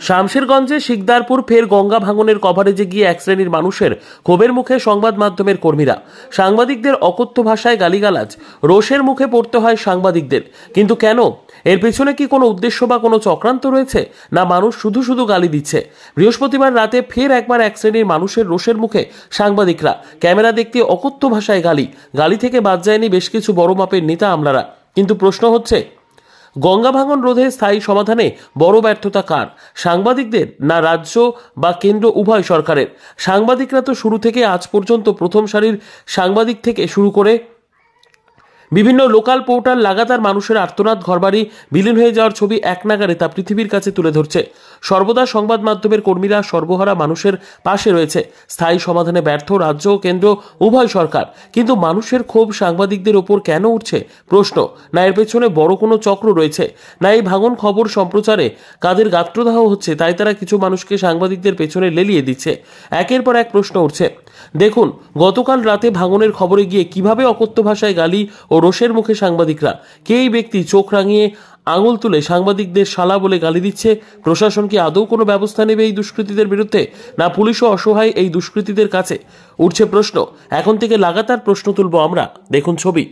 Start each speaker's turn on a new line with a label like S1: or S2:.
S1: শামশেরগঞ্জে শিকদারপুর ফের গঙ্গা ভাঙনের কভারেজে গিয়ে এক শ্রেণীর মানুষের ক্ষোভের মুখে সংবাদ মাধ্যমের কর্মীরা। সাংবাদিকদের অকথ্য ভাষায় গালিগালাজ, রোষের মুখে পড়তে হয় সাংবাদিকদের। কিন্তু কেন? এর পেছনে কি কোনো উদ্দেশ্য বা কোনো চক্রান্ত রয়েছে, না মানুষ শুধু শুধু গালি দিচ্ছে? বৃহস্পতিবার রাতে ফের একবার এক শ্রেণীর মানুষের রোষের মুখে সাংবাদিকরা। ক্যামেরা দেখতে অকথ্য ভাষায় গালি থেকে বাদ যায়নি বেশ কিছু বড় মাপের নেতা আমলারা। কিন্তু প্রশ্ন হচ্ছে, গঙ্গা ভাঙন রোধে স্থায়ী সমাধানে বড় ব্যর্থতা কার? সাংবাদিকদের, না রাজ্য বা কেন্দ্র উভয় সরকারের? সাংবাদিকরা তো শুরু থেকে আজ পর্যন্ত প্রথম সারির সাংবাদিক থেকে শুরু করে বিভিন্ন লোকাল পোর্টাল লাগাতার মানুষের আর্তনাদ, ঘরবাড়ি বিলীন হয়ে যাওয়ার ছবি এক নাগারে তা পৃথিবীর কাছে তুলে ধরছে। সর্বদা সংবাদ মাধ্যমের কর্মীরা সর্বহারা মানুষের পাশে রয়েছে। স্থায়ী সমাধানে ব্যর্থ রাজ্য ও কেন্দ্র উভয় সরকার। কিন্তু মানুষের ক্ষোভ সাংবাদিকদের ওপর কেন উঠছে? প্রশ্ন, না এর পেছনে বড় কোনো চক্র রয়েছে, না এই ভাঙন খবর সম্প্রচারে কাদের গাত্রদাহ হচ্ছে তাই তারা কিছু মানুষকে সাংবাদিকদের পেছনে লেলিয়ে দিচ্ছে? একের পর এক প্রশ্ন উঠছে। দেখুন, গতকাল রাতে ভাঙনের খবরে গিয়ে কিভাবে অকথ্য ভাষায় গালি ও রোষের মুখে সাংবাদিকরা। কে এই ব্যক্তি চোখ রাঙিয়ে আঙুল তুলে সাংবাদিকদের শালা বলে গালি দিচ্ছে? প্রশাসন কি আদৌ কোনো ব্যবস্থা নেবে এই দুষ্কৃতীদের বিরুদ্ধে, না পুলিশও অসহায় এই দুষ্কৃতীদের কাছে? উঠছে প্রশ্ন। এখন থেকে লাগাতার প্রশ্ন তুলব আমরা। দেখুন ছবি।